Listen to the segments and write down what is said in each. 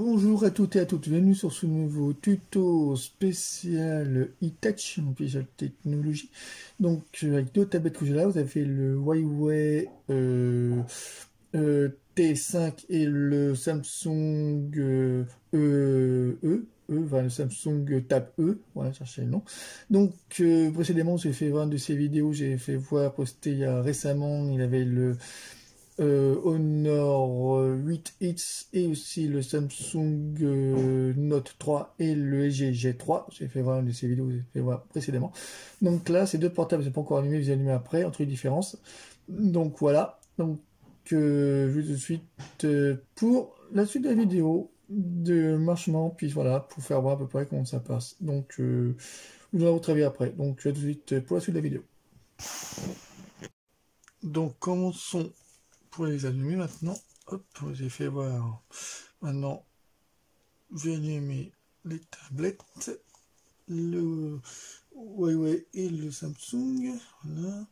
Bonjour à toutes et à toutes, bienvenue sur ce nouveau tuto spécial e-touch, spécial technologie. Donc avec deux tablettes que j'ai là, vous avez le Huawei T5 et le Samsung le Samsung Tab E, voilà, cherchez le nom. Donc précédemment j'ai fait voir une de ces vidéos, j'ai fait voir poster il y a récemment, il avait le Honor 8X et aussi le Samsung Note 3 et le LG G3. J'ai fait voir une de ces vidéos, j'ai fait voir précédemment. Donc là, ces deux portables, c'est pas encore allumé, vous allumez après, entre les différences. Donc voilà. Donc je vais tout de suite pour la suite de la vidéo de marchement, puis voilà, pour faire voir à peu près comment ça passe. Donc nous allons très bien après. Donc tout de suite pour la suite de la vidéo. Donc commençons pour les allumer maintenant. Hop, j'ai fait voir. Maintenant, j'ai allumé les tablettes, le Huawei et le Samsung. Voilà.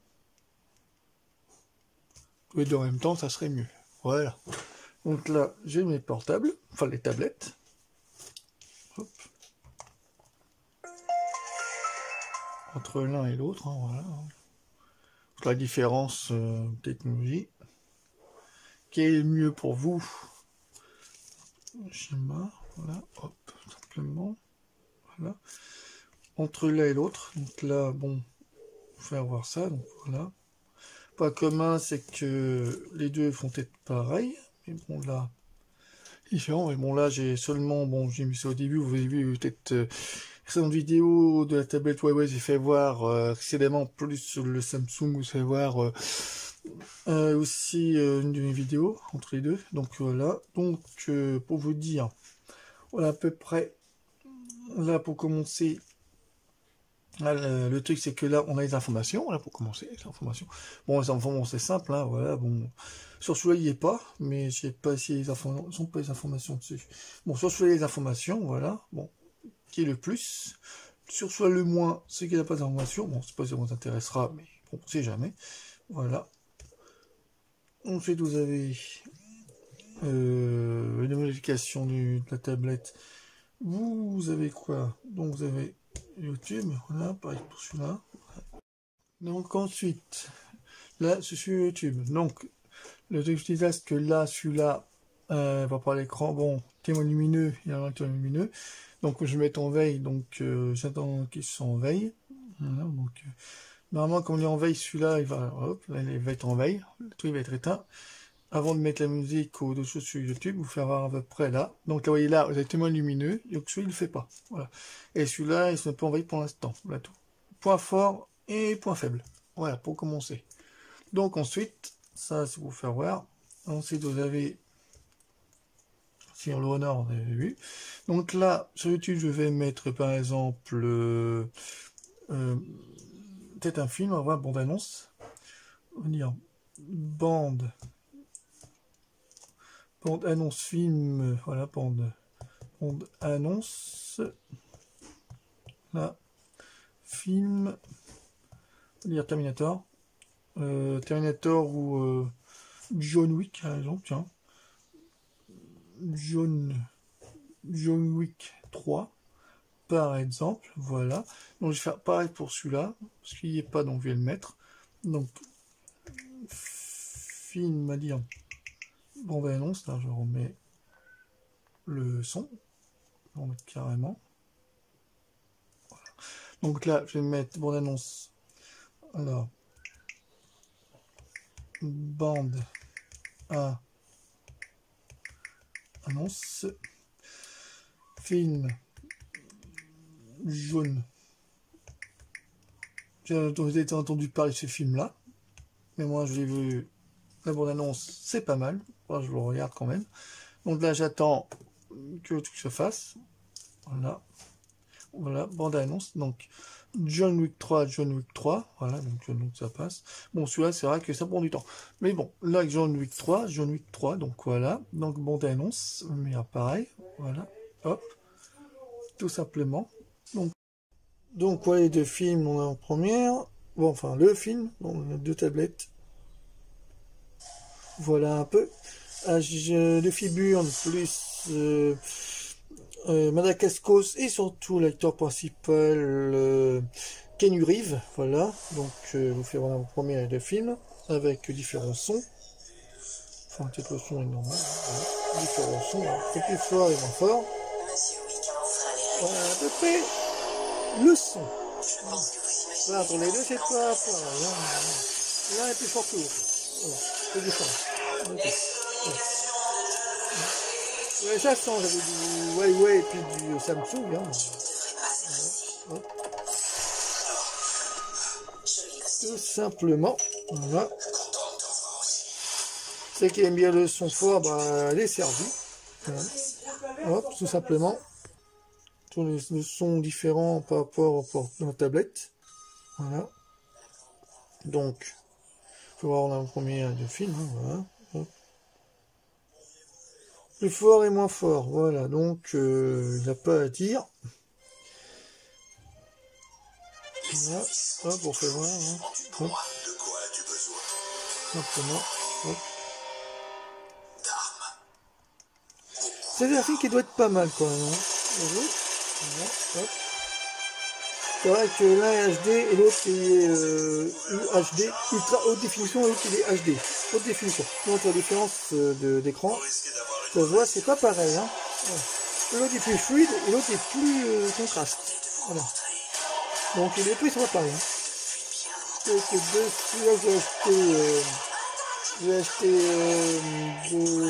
Les deux en même temps, ça serait mieux. Voilà. Donc là, j'ai mes portables, enfin les tablettes. Hop. Entre l'un et l'autre, hein, voilà. La différence technologie. Quel est mieux pour vous? Schéma, voilà, hop, simplement. Voilà. Entre l'un et l'autre, donc là, bon, faire voir ça, donc voilà. Pas commun, c'est que les deux font être pareils, mais bon là, différent, mais bon là j'ai seulement, bon j'ai mis ça au début, vous avez vu peut-être récemment vidéo de la tablette Huawei, j'ai fait voir précédemment plus sur le Samsung, vous savez voir aussi une de mes vidéos entre les deux, donc voilà, donc pour vous dire, voilà à peu près, là pour commencer. Le truc c'est que là on a les informations, là pour commencer, les informations. Bon les informations c'est simple, hein, voilà, bon. Sur celui-là il n'y est pas, mais je sais pas si les informations sont pas les informations dessus. Bon, sur celui-là les informations, voilà, bon, qui est le plus. Sur celui-là le moins, c'est qu'il n'y a pas d'informations. Bon, c'est pas si ça vous intéressera, mais bon, on sait jamais. Voilà. Ensuite vous avez une modification de la tablette. Vous avez quoi? Donc vous avez YouTube, voilà, pareil pour celui-là. Donc ensuite, là, c'est sur YouTube. Donc, le truc que je disais, c'est que là, celui-là, par rapport à l'écran, bon, témoin lumineux, il y a un témoin lumineux. Donc, je vais mettre en veille, donc j'attends qu'ils soient en veille. Voilà, donc, normalement, quand on est en veille, celui-là, il va, hop, là, il va être en veille. Le truc va être éteint. Avant de mettre la musique ou d'autres choses sur YouTube, vous faire voir à peu près là. Donc, là, vous voyez là, vous avez témoin lumineux, donc celui-là, il ne le fait pas. Voilà. Et celui-là, il ne se met pas en veille pour l'instant. Voilà tout. Point fort et point faible. Voilà, pour commencer. Donc ensuite, ça c'est pour faire voir. Ensuite, vous avez sur le Honor, vous avez vu. Donc là, sur YouTube, je vais mettre par exemple peut-être un film, on va voir bande annonce. On va dire bande annonce film, voilà, bande annonce. Là, film, on va dire Terminator. Terminator ou John Wick, par exemple, tiens. John Wick 3, par exemple, voilà. Donc, je vais faire pareil pour celui-là, parce qu'il n'y est pas, donc je vais le mettre. Donc, film à dire, bon, ben annonce, là, je remets le son, je vais remettre carrément. Voilà. Donc là, je vais mettre bande annonce, alors, bande à annonce, film jaune. Vous avez entendu parler de ce film-là, mais moi je l'ai vu, la bande-annonce, c'est pas mal. Moi, je le regarde quand même. Donc là, j'attends que le truc se fasse. Voilà. Voilà, bande-annonce. Donc, John Wick 3, voilà, donc ça passe. Bon, celui-là, c'est vrai que ça prend du temps. Mais bon, là, John Wick 3, donc voilà. Donc, bande-annonce, mais pareil, voilà, hop, tout simplement. Donc voilà les deux films, on a en première. Bon, enfin, le film, on a deux tablettes. Voilà un peu. de Fiburne plus Madagascos et surtout l'acteur principal Keanu Reeves, voilà, donc je vous fais vraiment un premier de film avec différents sons, enfin peut-être le son est normal, voilà. Différents sons, hein. C'est plus fort et moins fort, voilà à peu près le son, voilà, pour les deux c'est pas pareil, hein. L'un est plus fort que l'autre, voilà, c'est différent, okay. Ouais, ça sent, j'avais du Huawei et puis du Samsung, hein. Voilà. Tout simplement, voilà. Ceux qui aiment bien le son fort, bah, elle est servie. Voilà. Hop, tout simplement. Tous les sons différents par rapport au port de la tablette. Voilà. Donc, il faut voir, on a un premier de film, hein, voilà. Hop. Plus fort et moins fort, voilà. Donc, il n'y a pas à dire. Voilà. Hop, on fait voir. Hein. Hop. Simplement. Hop. C'est un film qui doit être pas mal quand même. Hein. Voilà. C'est vrai que l'un est HD et l'autre est UHD, ultra haute définition, et l'autre il est HD, haute définition. Donc la différence d'écran, ça se voit, c'est pas pareil. Hein. Voilà. L'autre est plus fluide et l'autre est plus contraste. Voilà. Donc les prix sont pas pareils. Hein. Celui-là j'ai acheté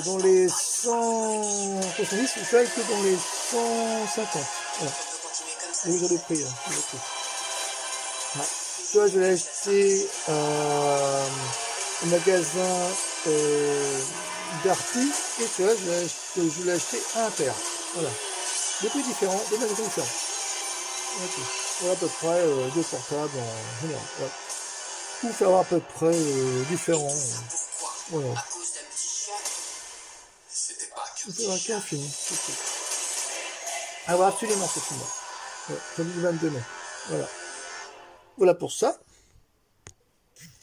dans les 170, celui-là que dans les 150. Voilà. Et vous avez le prix. Hein. Voilà. Celui-là je l'ai acheté au magasin Darty et celui-là je l'ai acheté à Inter. Voilà. Deux prix différents, deux magasins différents. Okay. Voilà à peu près deux portables en général. Voilà. Tout faire à peu près différent. Voilà. C'est qu'un film. À voir absolument ce film-là. Ouais, samedi 22 mai. Voilà. Voilà pour ça.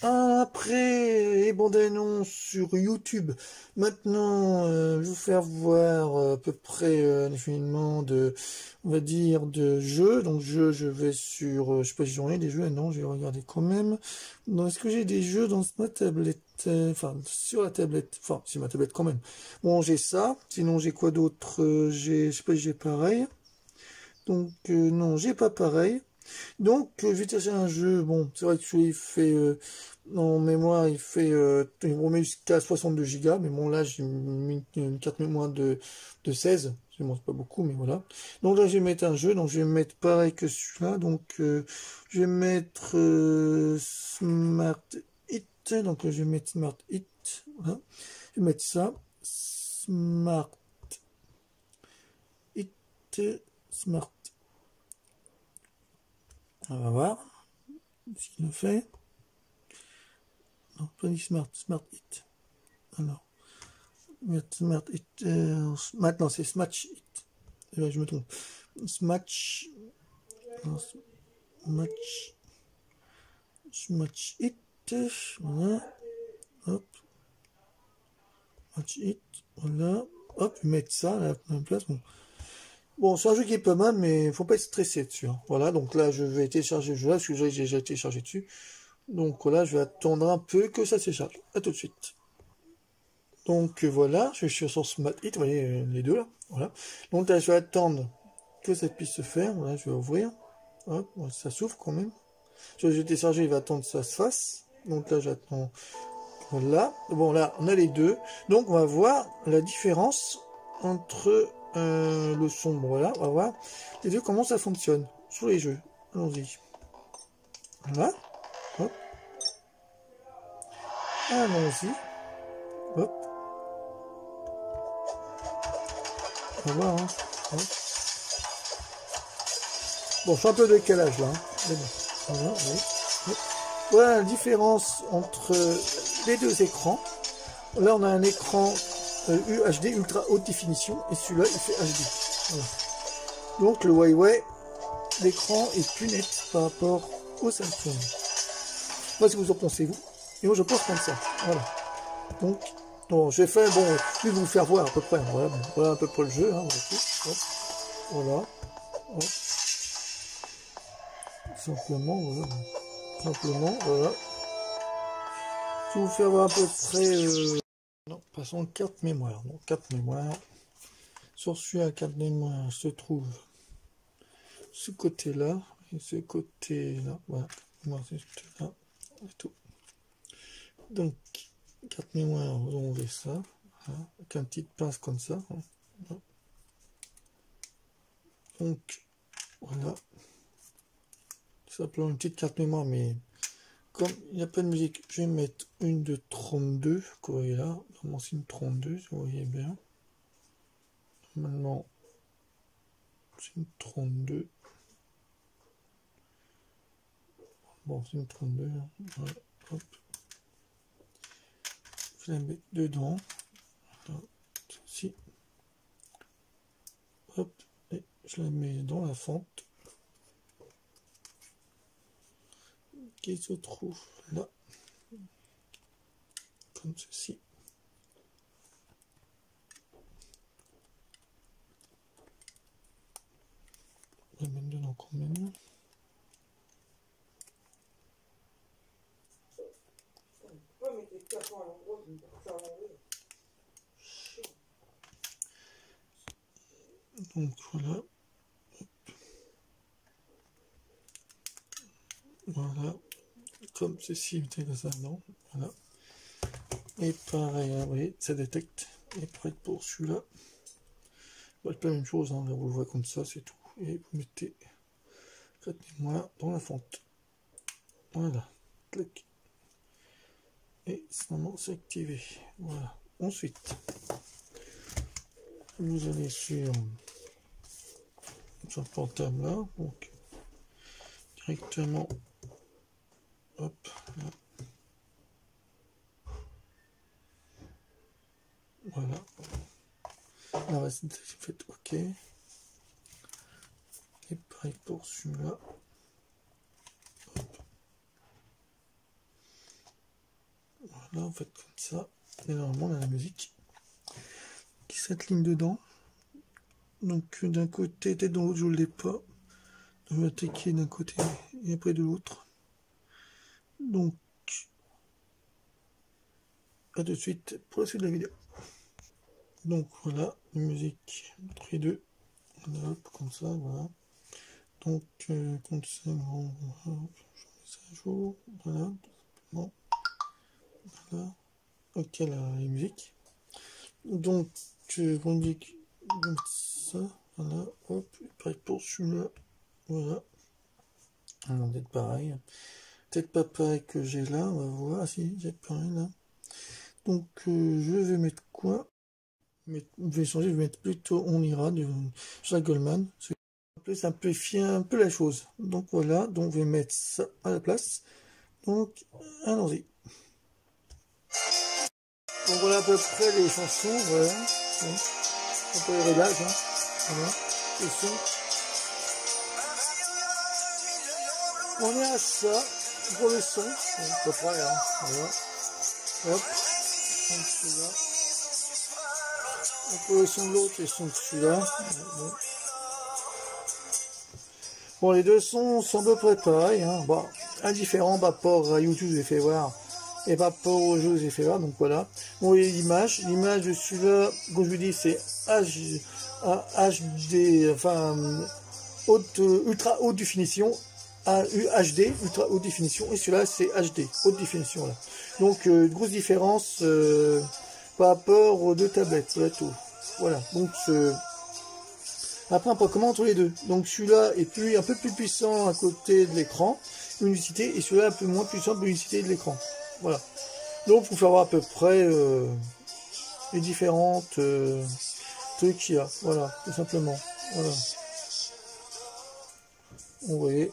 Après les bandes annonces sur YouTube, maintenant je vais vous faire voir à peu près les films de, on va dire, de jeux. Donc je vais sur, je sais pas si j'en ai des jeux, non, je vais regarder quand même. Est-ce que j'ai des jeux dans ma tablette, enfin sur la tablette, enfin c'est ma tablette quand même. Bon, j'ai ça, sinon j'ai quoi d'autre, je sais pas si j'ai pareil. Donc non, j'ai pas pareil. Donc, je vais chercher un jeu. Bon, c'est vrai que celui-là, il fait en mémoire, il il remet jusqu'à 62 Go, mais bon, là, j'ai mis une carte mémoire de 16. C'est pas beaucoup, mais voilà. Donc là, je vais mettre un jeu. Donc, je vais mettre pareil que celui-là. Donc, je vais mettre Smart Hit. Donc, je vais mettre Smart Hit. Voilà. Je vais mettre ça. Smart Hit. Smart. On va voir ce qu'il nous fait. Non, pas du Smart Hit. Alors, Smart Hit. Maintenant, c'est Smash Hit. Et là, je me trompe. Smash Hit. Voilà. Hop. Smash Hit. Voilà. Hop, mettre ça à la même place. Bon, c'est un jeu qui est pas mal, mais faut pas être stressé dessus. Hein. Voilà, donc là, je vais télécharger le jeu là, parce que j'ai déjà téléchargé dessus. Donc voilà, je vais attendre un peu que ça s'écharge. À tout de suite. Donc voilà, je suis sur Smart Hit, vous voyez les deux là. Voilà. Donc là, je vais attendre que ça puisse se faire. Voilà, je vais ouvrir. Hop, ça s'ouvre quand même. Je vais télécharger, il va attendre que ça se fasse. Donc là, j'attends. Voilà. Bon, là, on a les deux. Donc on va voir la différence entre le sombre. Là, on va voir les deux comment ça fonctionne sur les jeux. Allons-y. Voilà. Hop. Allons-y. Hop. On va voir. Hein. Hop. Bon, je suis un peu de décalage là. Hein. Mais bon. Voilà, oui. Hop. Voilà la différence entre les deux écrans. Là, on a un écran UHD, ultra haute définition, et celui-là, il fait HD. Voilà. Donc, le Huawei, l'écran est plus net par rapport au Samsung. Moi, si vous en pensez, vous. Et moi, je pense comme ça. Voilà. Donc, Bon, j'ai fait, bon, je vais vous faire voir à peu près. Voilà, bon, voilà à peu près le jeu. Hein, hop, voilà. Hop, simplement, voilà. Simplement, voilà. Je vais vous faire voir à peu près... Non, passons carte mémoire. Donc, carte mémoire. Sur celui-là, carte mémoire se trouve ce côté-là et ce côté-là. Voilà. Moi, c'est là. Et tout. Donc, carte mémoire, vous enlevez ça. Voilà, avec une petite pince comme ça. Hein. Donc, voilà. Simplement une petite carte mémoire, mais comme il n'y a pas de musique, je vais mettre une de 32. Vous voyez là, normalement c'est une 32, si vous voyez bien. Maintenant, c'est une 32. Bon, c'est une 32. Hein. Voilà. Hop. Je la mets dedans. Voilà. Ceci. Hop. Et je la mets dans la fente qui se trouve là. Comme ceci. Je vais mettre dedans quand même. Donc voilà. Voilà. Comme ceci, mettez ça dedans. Voilà. Et pareil, hein, vous voyez, ça détecte. Et pareil pour celui-là. Bah, c'est pas la même chose, hein, là, vous le voyez comme ça, c'est tout. Et vous mettez carte mémoire dans la fente. Voilà. Clic. Et maintenant c'est activé. Voilà. Ensuite, vous allez sur le portable là, donc directement, hop, là. Voilà. Alors c'est fait OK. Et pareil pour celui-là. Voilà, en fait comme ça. Et normalement on a la musique qui s'aligne dedans. Donc d'un côté, peut-être dans l'autre je ne l'ai pas. Je vais attaquer d'un côté et après de l'autre. Donc à tout de suite pour la suite de la vidéo. Donc voilà, la musique entre les deux. Voilà, hop, comme ça, voilà. Donc compte ça, bon, je mets ça à jour. Voilà, bon, voilà. Ok, les musiques. Donc on dit comme ça, voilà, hop, pareil pour celui-là, voilà. Alors peut-être pareil, peut-être pas pareil que j'ai là, on va voir. Ah si, j'ai pareil là. Donc je vais mettre quoi? Je vais changer, je vais mettre plutôt On ira de Jacques Goldman. Ça peut simplifier un peu la chose. Donc voilà, donc je vais mettre ça à la place. Donc allons-y. Donc voilà à peu près les chansons, voilà. Donc, un peu les réglages, hein. Voilà. Le son. On est à ça pour le son, à peu près, hein. Voilà. Hop. Donc celui-là. Un peu le son de l'autre et le son de celui-là. Bon. Bon, les deux sons sont à peu près pareils, hein. Bon, indifférent par rapport à YouTube, j'ai fait voir, et par rapport au jeu, j'ai fait voir, donc voilà. Bon, et l'image de celui-là, comme je vous dis, c'est HD, enfin, ultra haute définition, HD, ultra haute définition, et celui-là, c'est HD, haute définition, là. Donc, grosse différence par rapport aux deux tablettes, voilà tout. Voilà, donc, après, on peut comment entre les deux. Donc celui-là est un peu plus puissant à côté de l'écran, l'unicité, et celui-là un peu moins puissant pour l'unicité de l'écran. Voilà. Donc pour faire voir à peu près les différentes trucs qu'il y a. Voilà, tout simplement. Voilà. Vous voyez.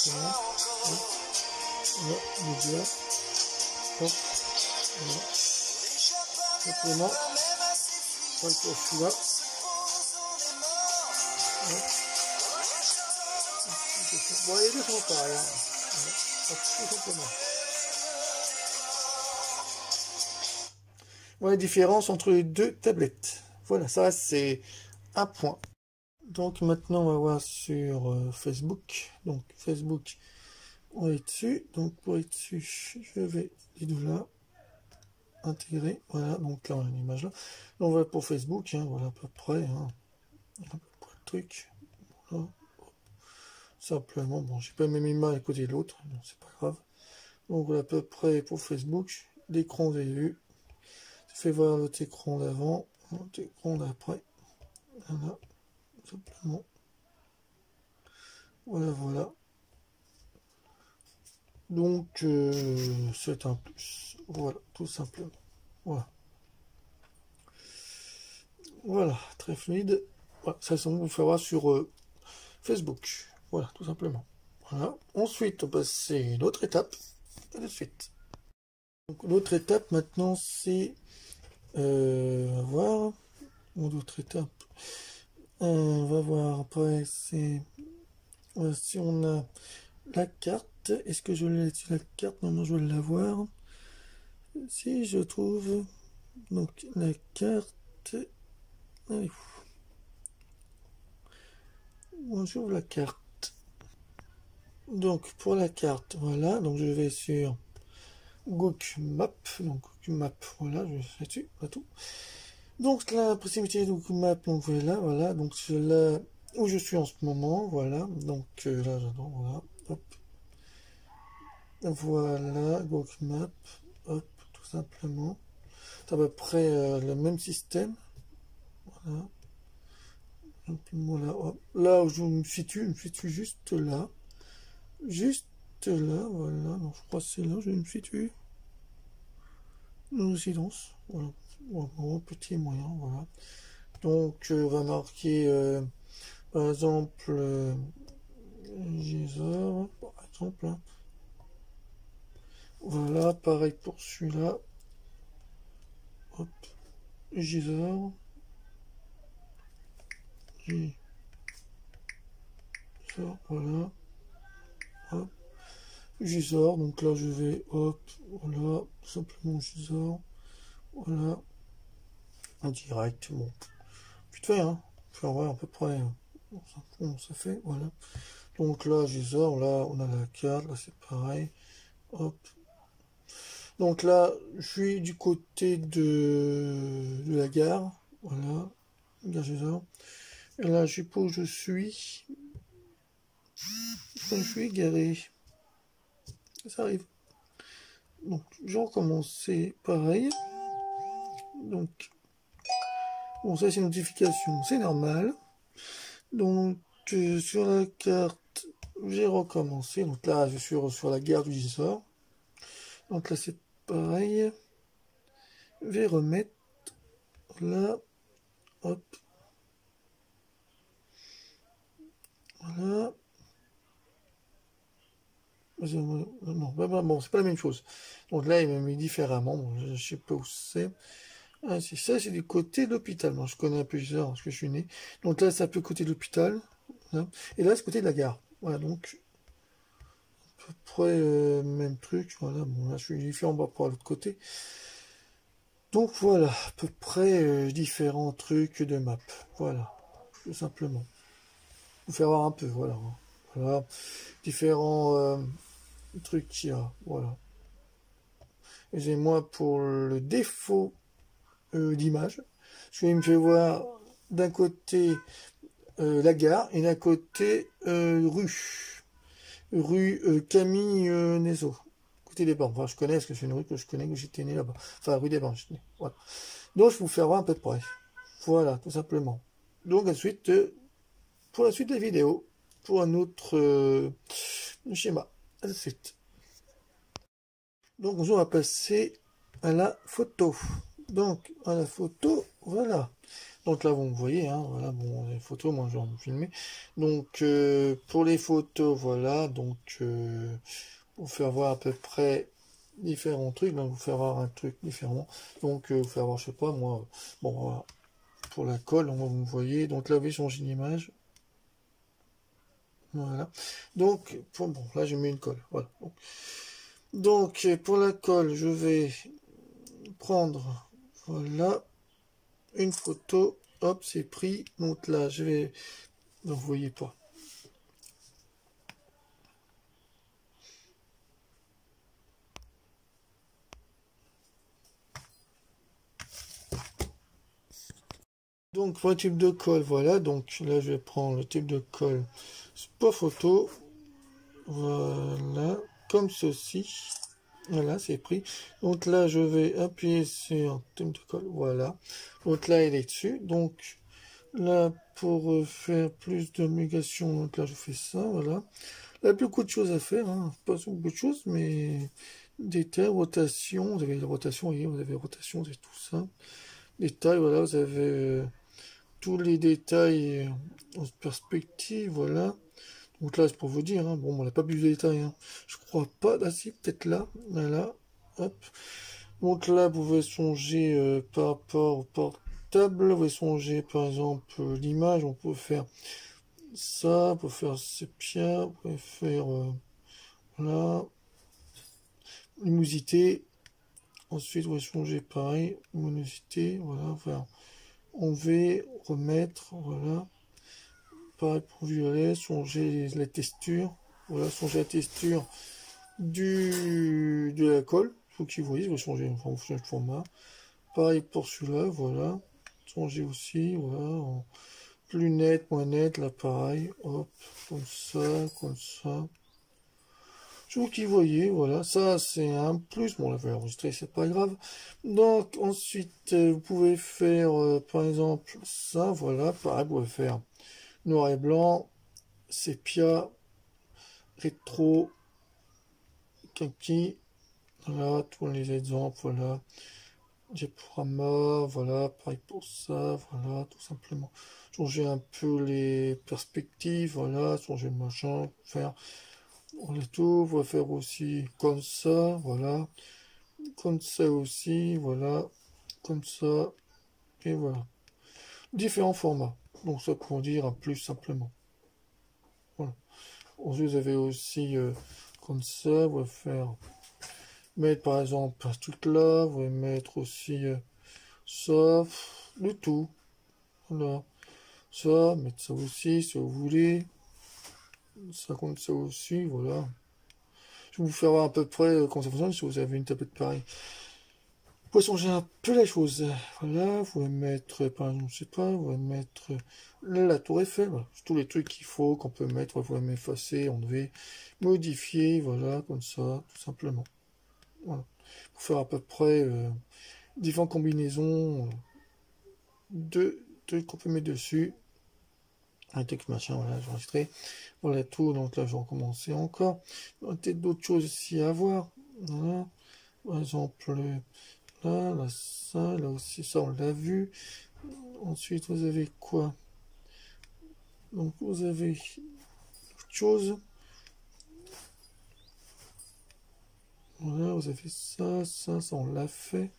Voilà. Voilà. Hop. Voilà. Simplement. Pour celui-là. Bon, les deux sont pareils, hein. Tout simplement. Voilà la différence entre les deux tablettes. Voilà, ça c'est un point. Donc maintenant on va voir sur Facebook. Donc Facebook, on est dessus. Donc pour être dessus, je vais là, intégrer. Voilà, donc là on a une image là. Donc voilà pour Facebook, hein, voilà à peu près. Hein, à peu près le truc. Voilà. Simplement, bon, j'ai pas mis mes mains à côté de l'autre, donc c'est pas grave. Donc voilà à peu près pour Facebook. L'écran, vous avez vu. Ça fait voir l'autre écran d'avant, l'autre écran d'après. Voilà, simplement. Voilà, voilà. Donc, c'est un plus. Voilà, tout simplement. Voilà. Voilà, très fluide. Voilà, ça, ça vous faire voir sur Facebook. Voilà, tout simplement. Voilà. Ensuite, on passe à une autre étape. Et de suite. Donc, l'autre étape maintenant, c'est voir. Mon autre étape. On va voir après, c'est si on a la carte. Est-ce que je l'ai sur la carte? Maintenant, je vais l'avoir. Si je trouve donc la carte. Allez, on j'ouvre la carte. Donc pour la carte, voilà. Donc je vais sur Google Maps. Donc Google Maps, voilà, je vais là-dessus, pas tout. Donc la proximité de Google Maps, donc voilà, voilà. Donc c'est là où je suis en ce moment, voilà. Donc là, j'adore, voilà. Hop. Voilà, Google Maps, hop, tout simplement. C'est à peu près le même système. Voilà. Voilà, hop. Là où je me situe juste là. Juste là, voilà. Donc je crois que c'est là où je me situe. Nos résidences. Voilà. Bon, petit et moyen, voilà. Donc on va marquer par exemple Gisors, par exemple. Hein. Voilà, pareil pour celui-là. Hop. Gisors. Gisors, voilà. Hop. Gisors, donc là je vais, hop, voilà, simplement Gisors, voilà, en direct, bon, vite fait, hein, enfin, ouais, à peu près, bon, ça fait, voilà. Donc là, Gisors, là, on a la carte, là c'est pareil, hop. Donc là, je suis du côté de la gare, voilà, gare Gisors. Et là, je sais pas où je suis. Je suis garé. Ça arrive. Donc, je recommence pareil. Donc, bon, ça c'est une notification, c'est normal. Donc, sur la carte, j'ai recommencé. Donc là, je suis sur la gare du Gisors. Donc là, c'est pareil. Je vais remettre là. Hop. Voilà. Non, bon, c'est pas la même chose. Donc là, il m'a mis différemment. Bon, je sais pas où c'est. Ah, c'est ça, c'est du côté de l'hôpital. Bon, je connais un peu Gisors parce que je suis né. Donc là, c'est un peu côté de l'hôpital. Voilà. Et là, c'est côté de la gare. Voilà, donc à peu près même truc. Voilà, bon, là, je suis différent par rapport à l'autre côté. Donc voilà, à peu près différents trucs de map. Voilà, tout simplement. Vous faire voir un peu, voilà. Hein. Voilà, différents trucs qu'il y a. Voilà. Excusez-moi pour le défaut d'image. Je vais me faire voir d'un côté la gare et d'un côté rue Camille Nezo. Côté des Banques. Enfin, je connais parce que c'est une rue que je connais, que j'étais né là-bas. Enfin, rue des Banques. Voilà. Donc, je vais vous faire voir un peu de près. Voilà, tout simplement. Donc, ensuite, pour la suite des vidéos, pour un autre schéma. À tout de suite. Donc, on va passer à la photo. Donc, à la photo, voilà. Donc là, vous voyez, hein, voilà, bon, les photos, moi, je vais me filmer. Donc, pour les photos, voilà, donc, vous faire voir à peu près différents trucs, donc vous faire voir un truc différent. Donc, vous faire voir, je sais pas, moi, bon, voilà. Pour la colle, vous voyez, donc là, vous voyez, changer d'image. Voilà. Donc, bon, là, j'ai mis une colle, voilà. Donc, pour la colle, je vais prendre, Voilà, une photo, hop, c'est pris. Donc là, je vais... Donc, vous voyez pas. Donc, pour le type de colle, voilà. Donc là, je vais prendre le type de colle sport photo. Voilà, comme ceci. Voilà, c'est pris. Donc là, je vais appuyer sur type de colle. Voilà. Donc là, il est dessus. Donc là, pour faire plus de migration, donc là, je fais ça. Voilà. Là, beaucoup de choses à faire. Hein. Pas beaucoup de choses, mais détail, rotation. Vous avez la rotation, vous avez rotation, c'est tout ça. Détail, voilà, vous avez tous les détails en perspective, voilà. Donc là, c'est pour vous dire, hein. Bon, on n'a pas plus de détails, hein. Je crois pas, là, si, peut-être là, voilà, hop. Donc là, vous pouvez songer par rapport au portable, vous pouvez songer, par exemple, l'image, on peut faire ça, on peut faire sépia, on peut faire, voilà, luminosité, ensuite, vous pouvez songer pareil, luminosité, voilà, faire enlever, remettre, voilà. Pareil pour violet, songer la texture. Voilà, songer la texture de la colle. Il faut qu'il voyez, je vais changer en fonction du format. Pareil pour celui-là, voilà. Songer aussi, voilà. En plus net, moins net, là pareil. Hop, comme ça, comme ça. Je vous qui voyez, voilà. Ça, c'est un plus. Bon, là, je vais enregistrer, c'est pas grave. Donc, ensuite, vous pouvez faire, par exemple, ça, voilà. Pareil, vous pouvez faire noir et blanc, sépia, rétro, kaki, voilà, tous les exemples, voilà, diaporama, voilà, pareil pour ça, voilà, tout simplement. Changer un peu les perspectives, voilà, changer le machin, faire, voilà tout, on va faire aussi comme ça, voilà, comme ça aussi, voilà, comme ça, et voilà. Différents formats, donc ça pour dire un plus simplement. Voilà. Ensuite, vous avez aussi comme ça, on va faire mettre par exemple un truc là, vous pouvez mettre aussi ça, le tout, voilà, ça, mettre ça aussi si vous voulez, ça comme ça aussi, voilà. Je vais vous faire voir à peu près comment ça fonctionne si vous avez une tablette pareille. Vous pouvez changer un peu les choses, voilà, vous pouvez mettre par exemple, je sais pas, vous pouvez mettre la tour Eiffel, voilà. Tous les trucs qu'il faut, qu'on peut mettre, vous pouvez m'effacer, enlever, modifier, voilà, comme ça, tout simplement. Voilà. Pour faire à peu près différentes combinaisons de trucs qu'on peut mettre dessus. Un texte machin, voilà, j'ai enregistré. Voilà tout, donc là je vais recommencer encore. Peut-être d'autres choses aussi à voir. Voilà. Par exemple, là, ça, là aussi, ça on l'a vu. Ensuite, vous avez quoi? Donc vous avez autre chose. Voilà, vous avez ça, ça on l'a fait.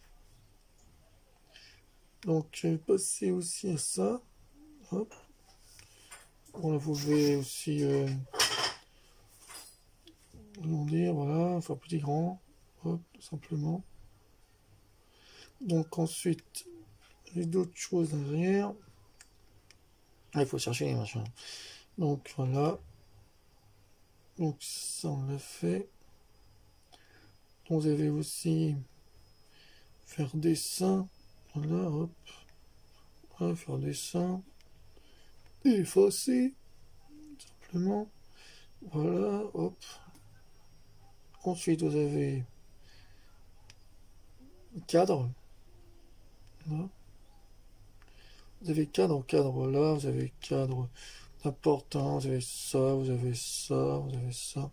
Donc je vais passer aussi à ça. Hop. Bon, là, vous pouvez aussi agrandir, voilà, faire petit grand, hop, tout simplement. Donc ensuite, j'ai d'autres choses derrière. Ah, il faut chercher les machins. Donc voilà. Donc ça, on l'a fait. Donc vous avez aussi faire dessin. Voilà, hop. Voilà, faire dessin. Effacer, simplement. Voilà, hop. Ensuite, vous avez cadre. Voilà. Vous avez cadre là, vous avez cadre important, vous avez ça, vous avez ça, vous avez ça.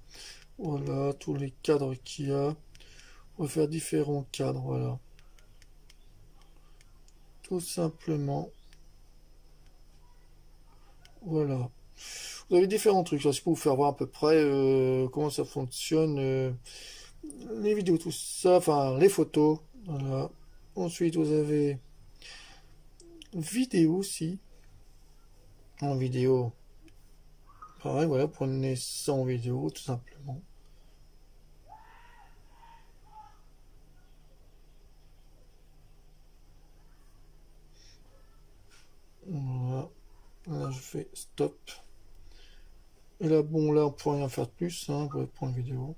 Voilà, tous les cadres qu'il y a. On va faire différents cadres, voilà. Tout simplement. Voilà. Vous avez différents trucs, ça c'est pour vous faire voir à peu près comment ça fonctionne. Les vidéos, tout ça, enfin les photos. Voilà. Ensuite, vous avez vidéo aussi. En vidéo. Pareil, voilà, prenez ça en vidéo, tout simplement. Là, je fais stop. Et là, bon, là, on peut rien faire de plus, hein, pour prendre une vidéo.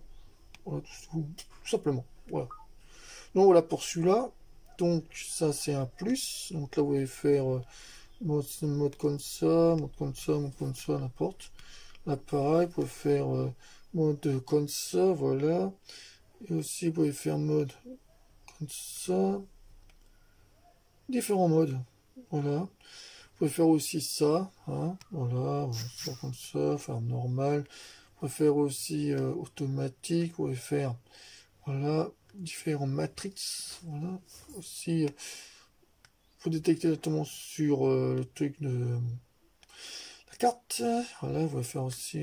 Voilà, tout simplement. Voilà. Donc, voilà pour celui-là. Donc, ça, c'est un plus. Donc, là, vous pouvez faire mode comme ça, mode comme ça, mode comme ça, n'importe. Là, pareil, vous pouvez faire mode comme ça, voilà. Et aussi, vous pouvez faire mode comme ça. Différents modes. Voilà. Vous pouvez faire aussi ça, hein, voilà, faire comme ça, faire normal. Vous pouvez faire aussi automatique, vous pouvez faire, voilà, différents matrix, voilà, aussi, faut détecter directement sur le truc de la carte, voilà, vous pouvez faire aussi,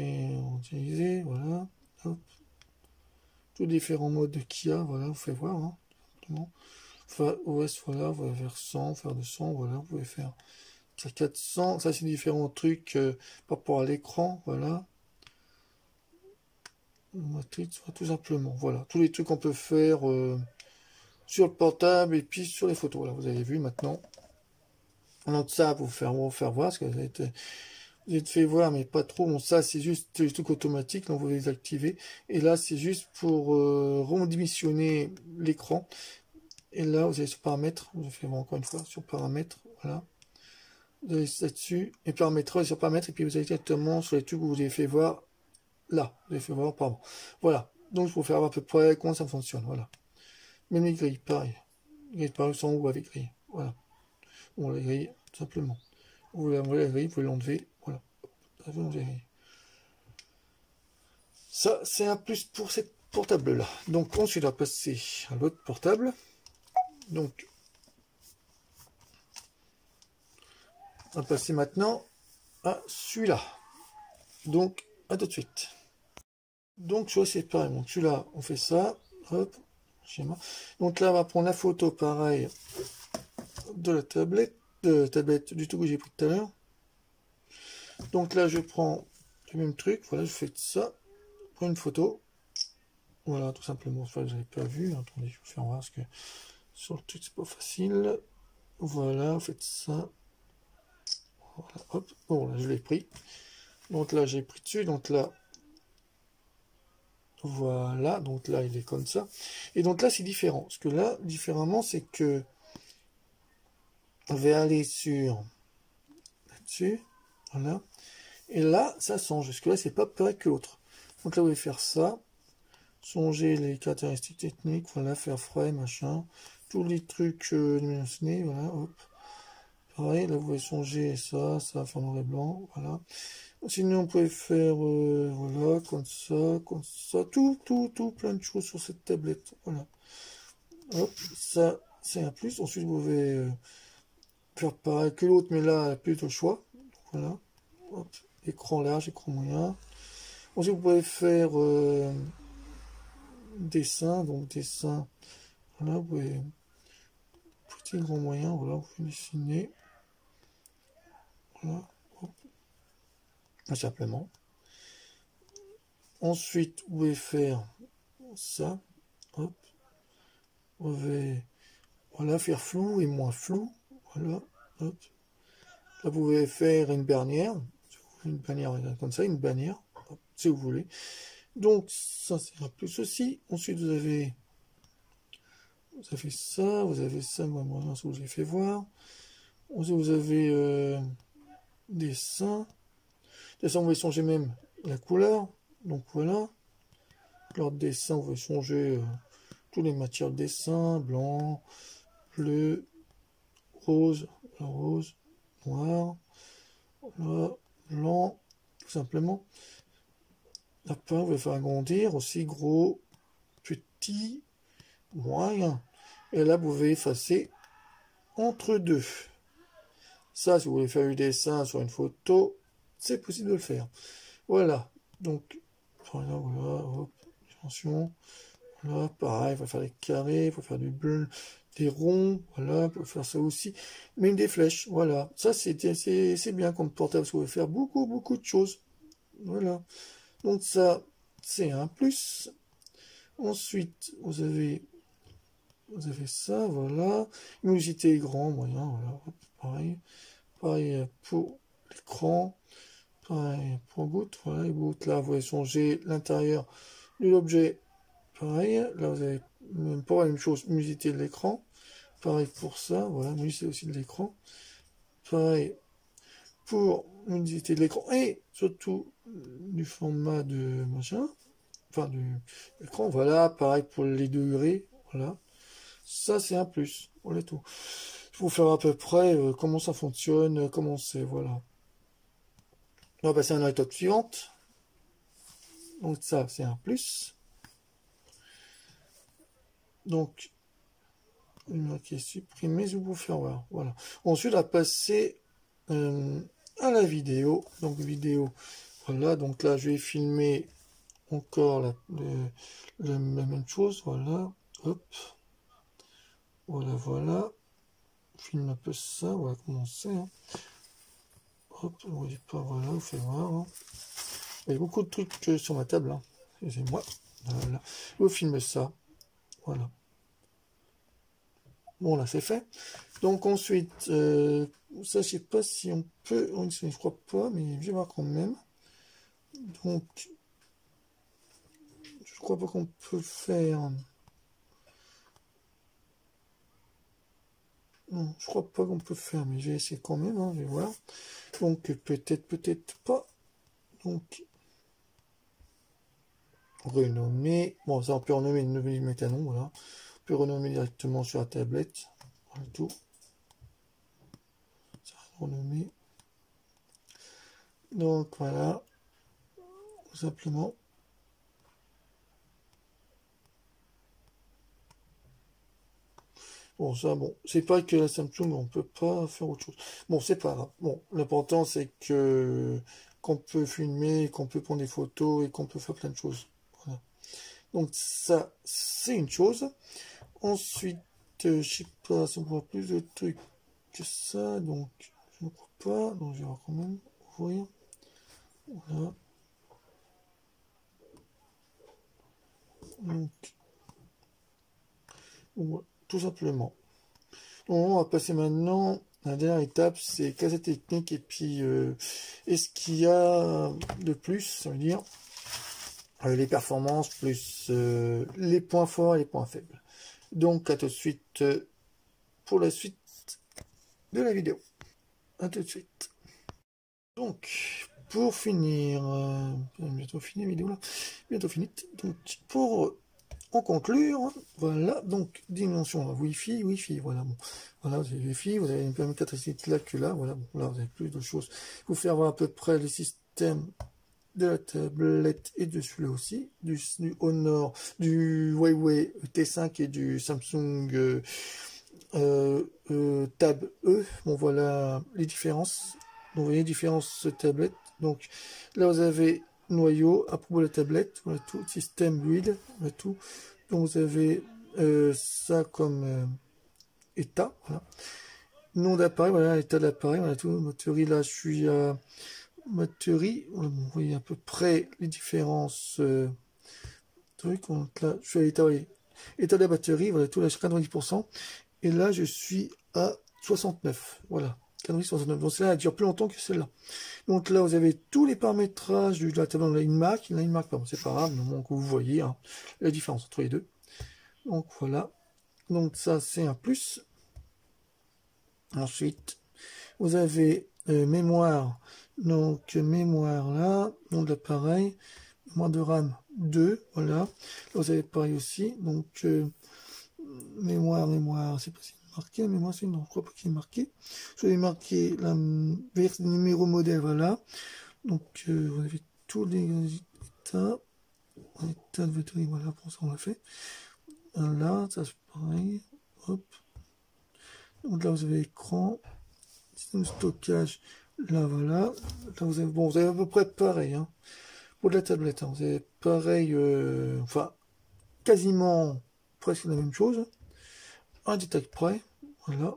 utiliser, voilà, hop, tous différents modes qu'il y a, voilà, vous faites voir, hein, simplement. Enfin, OS, voilà, vous pouvez faire 100, faire 200, voilà, vous pouvez faire 400, ça c'est différents trucs par rapport à l'écran, voilà. Matrix, tout simplement, voilà. Tous les trucs qu'on peut faire sur le portable et puis sur les photos. Voilà, vous avez vu maintenant. Donc ça, pour vous faire voir, parce que vous êtes fait voir, mais pas trop. Bon, ça, c'est juste les trucs automatiques, donc vous les activez. Et là, c'est juste pour redimensionner l'écran. Et là, vous allez sur paramètres, je fais voir encore une fois, sur paramètres, voilà. Vous allez là-dessus, et paramètres, sur paramètres, et puis vous allez directement sur les trucs que vous avez fait voir là. Vous avez fait voir, pardon. Voilà. Donc, il faut faire à peu près comment ça fonctionne, voilà. Même les grilles, pareil. Les grilles, pareil, sont où avec grilles, voilà. On les grille, tout simplement. Vous voulez enlever la grille, vous pouvez l'enlever, voilà. Ça, c'est un plus pour cette portable-là. Donc, ensuite, on va passer à l'autre portable. Donc, on va passer maintenant à celui-là. Donc, à tout de suite. Donc, je vois, c'est pareil. Donc, celui-là, on fait ça. Hop, schéma. Donc là, on va prendre la photo, pareil, de la tablette du tout que j'ai pris tout à l'heure. Donc là, je prends le même truc. Voilà, je fais ça. Je prends une photo. Voilà, tout simplement. Enfin, vous n'avez pas vu. Attendez, je vais vous faire voir parce que sur le truc, c'est pas facile. Voilà, vous faites ça. Voilà, hop. Bon, là, je l'ai pris. Donc là, j'ai pris dessus. Donc là, voilà. Donc là, il est comme ça. Et donc là, c'est différent. Parce que là, différemment, c'est que on va aller sur là-dessus. Voilà. Et là, ça change. Parce que là, c'est pas pareil que l'autre. Donc là, vous allez faire ça. Changer les caractéristiques techniques. Voilà, faire frais, machin. Tous les trucs mentionnés. Voilà, hop. Pareil, là, vous pouvez changer ça, ça, faire noir et blanc. Voilà. Sinon, on peut faire, voilà, comme ça. Tout, plein de choses sur cette tablette. Voilà. Hop, ça, c'est un plus. Ensuite, vous pouvez faire pareil que l'autre, mais là, plus de choix. Donc, voilà. Hop, écran large, écran moyen. Ensuite, vous pouvez faire dessin. Donc, dessin. Voilà, vous pouvez petit, grand, moyen. Voilà, vous pouvez dessiner. Voilà. Hop. Simplement. Ensuite, vous pouvez faire ça. Hop. Vous pouvez, voilà, faire flou et moins flou. Voilà. Hop. Là, vous pouvez faire une bannière. Une bannière comme ça, une bannière. Hop, si vous voulez. Donc, ça, c'est un plus aussi. Ensuite, vous avez ça. Vous avez ça. Moi, je vous ai fait voir. Ensuite, vous avez dessin. Dessin, vous pouvez changer même la couleur. Donc, voilà. Leur dessin, vous pouvez changer toutes les matières de dessin, blanc, bleu, rose, noir, voilà, blanc, tout simplement. Après, vous pouvez faire agrandir aussi gros, petit, moyen. Et là, vous pouvez effacer entre deux. Ça, si vous voulez faire du dessin sur une photo, c'est possible de le faire. Voilà. Donc, voilà, hop, attention. Voilà, pareil, il faut faire des carrés, il faut faire du bleu, des ronds, voilà, il faut faire ça aussi. Même des flèches, voilà. Ça, c'est bien comme portable, parce que vous pouvez faire beaucoup de choses. Voilà. Donc ça, c'est un plus. Ensuite, vous avez ça, voilà. Luminosité grand, moyen, voilà. Hop, pareil. Pareil pour l'écran. Pareil pour Boot, voilà, les Boot, là vous voyez changer l'intérieur de l'objet. Pareil, là vous avez pas la même chose, musité de l'écran. Pareil pour ça, voilà, musité aussi de l'écran. Pareil pour l'unité de l'écran et surtout du format de machin, enfin du écran, voilà, pareil pour les degrés, voilà. Ça c'est un plus, voilà tout. Il faut faire à peu près comment ça fonctionne, comment c'est, voilà. On va passer à la méthode suivante. Donc ça c'est un plus. Donc qui est supprimé, je vais vous faire voir, voilà. Ensuite on va passer à la vidéo, donc vidéo, voilà, donc là je vais filmer encore la même chose, voilà, hop, voilà, on filme un peu ça, on va commencer, hein. Hop, on ne dit pas, voilà, on fait voir, hein. Il y a beaucoup de trucs sur ma table, hein. Excusez-moi, voilà, je vous filme ça, voilà. Bon, là c'est fait. Donc ensuite, ça je sais pas si on peut, je crois pas, mais je vais voir quand même. Donc, je crois pas qu'on peut faire. Non, je crois pas qu'on peut faire, mais je vais essayer quand même, hein, je vais voir. Donc peut-être pas. Donc renommer. Bon, ça on peut renommer une nouvelle métanon, voilà. On peut renommer directement sur la tablette. Voilà tout. Ça va renommer. Donc voilà. Tout simplement. Bon, ça, bon, c'est pas que la Samsung, on peut pas faire autre chose. Bon, c'est pas grave. Bon, l'important, c'est que qu'on peut filmer, qu'on peut prendre des photos et qu'on peut faire plein de choses. Voilà. Donc ça, c'est une chose. Ensuite, je sais pas si on voit plus de trucs que ça, donc je ne crois pas. Donc je vais quand même ouvrir. Voilà. Donc, voilà, tout simplement. Donc, on va passer maintenant à la dernière étape, c'est cassette technique et puis est-ce qu'il y a de plus, ça veut dire les performances plus les points forts et les points faibles. Donc à tout de suite pour la suite de la vidéo. À tout de suite. Donc pour finir, bientôt fini la vidéo là, bientôt fini. Donc pour en conclure, voilà, donc dimension Wi-Fi, voilà, bon, voilà, vous avez Wi-Fi, vous avez une caractéristique là que là, voilà, bon, là vous avez plus de choses. Vous faire voir à peu près les systèmes de la tablette et de celui-là aussi, du Honor, du Huawei T5 et du Samsung Tab E. Bon, voilà les différences. Donc, vous voyez les différences tablette. Donc, là, vous avez noyau à propos de la tablette, voilà tout, système build, voilà tout. Donc, vous avez ça comme état, voilà. Nom d'appareil, voilà l'état de l'appareil, voilà tout. Batterie, là, je suis à batterie, voilà, bon, vous voyez à peu près les différences trucs. Donc là, je suis à l'état, oui, état de la batterie, voilà tout, là, je suis à 90%. Et là, je suis à 69, voilà. 69. Donc celle-là, elle dure plus longtemps que celle-là. Donc là, vous avez tous les paramétrages de la table de la Inmac. La Inmac, pardon, c'est pas grave, donc vous voyez hein, la différence entre les deux. Donc voilà. Donc ça, c'est un plus. Ensuite, vous avez mémoire. Donc mémoire là, nom de l'appareil, mémoire de RAM 2, voilà. Là, vous avez pareil aussi. Donc mémoire, c'est pas si marqué, mémoire, c'est non, je crois pas qu'il est marqué. Je vais marquer la numéro modèle, voilà. Donc vous avez tous les états, état de batterie, voilà, pour ça on l'a fait. Là, ça c'est pareil, hop. Donc là vous avez écran, système de stockage, là voilà. Là vous avez, bon, vous avez à peu près pareil, hein. Pour la tablette, hein, vous avez pareil, enfin, quasiment presque la même chose. Un détail près, voilà.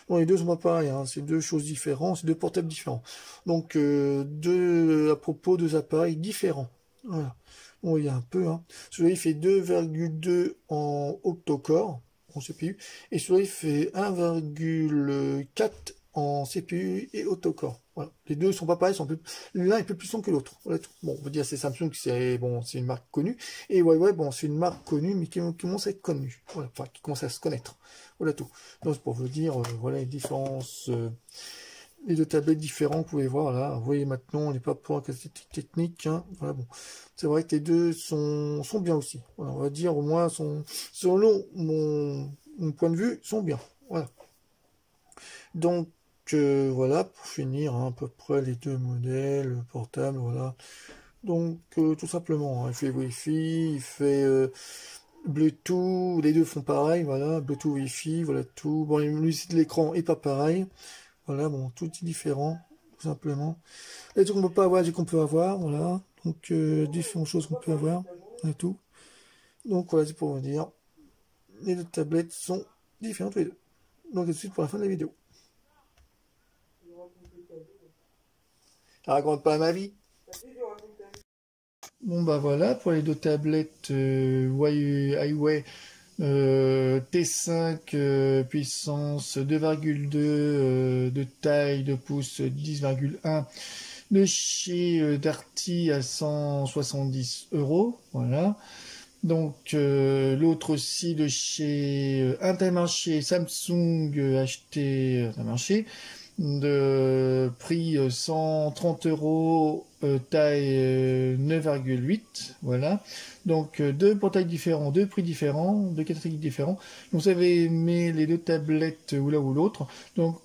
Bon, les deux sont pas pareils, hein, c'est deux choses différentes, c'est deux portables différents. Donc, à propos de deux appareils différents. Voilà. Bon, il y a un peu, hein. Celui-là, il fait 2,2 en octa-core, en CPU, et celui-là, il fait 1,4 en CPU et autocore. Voilà. Les deux sont pas pareils, l'un est plus puissant que l'autre. Voilà tout. Bon, on peut dire c'est Samsung, c'est bon, c'est une marque connue, et Huawei, bon, c'est une marque connue, mais qui commence à être connue. Voilà, enfin, qui commence à se connaître. Voilà tout. Donc, pour vous dire, voilà les différences, les deux tablettes différentes, vous pouvez voir là. Vous voyez maintenant, on n'est pas pour un cas technique. Hein. Voilà, bon. C'est vrai que les deux sont bien aussi. Voilà, on va dire au moins, selon mon point de vue, sont bien. Voilà. Donc, voilà, pour finir, hein, à peu près les deux modèles portables, voilà. Donc, tout simplement, hein, il fait Wi-Fi, il fait Bluetooth, les deux font pareil, voilà, Bluetooth, Wi-Fi, voilà tout. Bon, le de l'écran est pas pareil, voilà, bon, tout est différent, tout simplement. Les trucs qu'on peut pas avoir, les qu'on peut avoir, voilà. Donc, différentes choses qu'on peut avoir, et tout. Donc, voilà, c'est pour vous dire, les deux tablettes sont différentes les deux. Donc, à tout de suite pour la fin de la vidéo. Je raconte pas ma vie. Bon bah voilà, pour les deux tablettes Huawei T5 puissance 2,2 de taille de pouce 10,1 de chez Darty à 170 €. Voilà. Donc l'autre aussi de chez Intermarché, Samsung acheté Intermarché, de prix 130 €, taille 9,8, voilà. Donc deux portails différents, deux prix différents, deux catégories différents. Vous avez aimé les deux tablettes ou l'un ou l'autre. Donc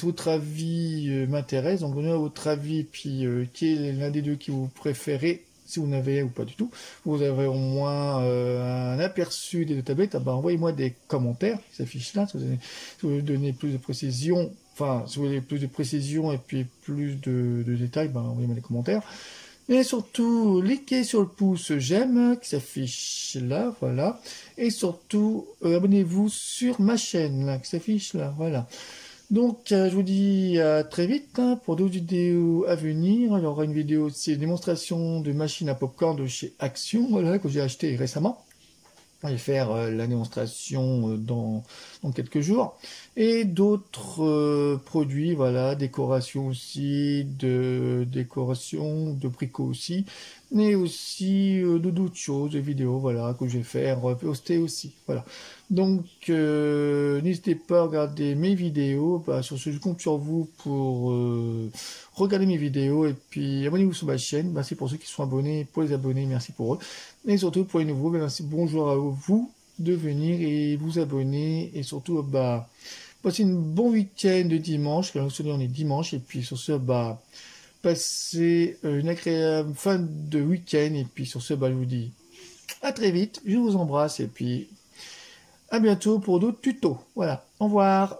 votre avis m'intéresse. Donc donnez votre avis, puis quel est l'un des deux qui vous préférez, si vous n'avez ou pas du tout. Vous avez au moins un aperçu des deux tablettes. Ah ben, envoyez-moi des commentaires qui s'affichent là. Si vous voulez donner plus de précision, enfin, si vous voulez plus de précision et puis plus de détails, ben, envoyez-moi des commentaires. Et surtout, cliquez sur le pouce j'aime qui s'affiche là, voilà. Et surtout, abonnez-vous sur ma chaîne là, qui s'affiche là, voilà. Donc, je vous dis à très vite hein, pour d'autres vidéos à venir. Il y aura une vidéo aussi, une démonstration de machine à popcorn de chez Action, voilà, que j'ai acheté récemment. Je vais faire la démonstration dans quelques jours. Et d'autres produits, voilà, décoration aussi, de bricots aussi, mais aussi d'autres choses, des vidéos, voilà, que je vais faire poster aussi, voilà. Donc, n'hésitez pas à regarder mes vidéos. Bah, sur ce, je compte sur vous pour regarder mes vidéos et puis abonnez-vous sur ma chaîne. Merci pour ceux qui sont abonnés, pour les abonnés, merci pour eux. Et surtout pour les nouveaux, merci, bonjour à vous de venir et vous abonner. Et surtout, bah, passez une bon week-end de dimanche, car nous on est dimanche. Et puis sur ce, bah, passez une agréable fin de week-end. Et puis sur ce, bah, je vous dis à très vite, je vous embrasse et puis à bientôt pour d'autres tutos. Voilà, au revoir.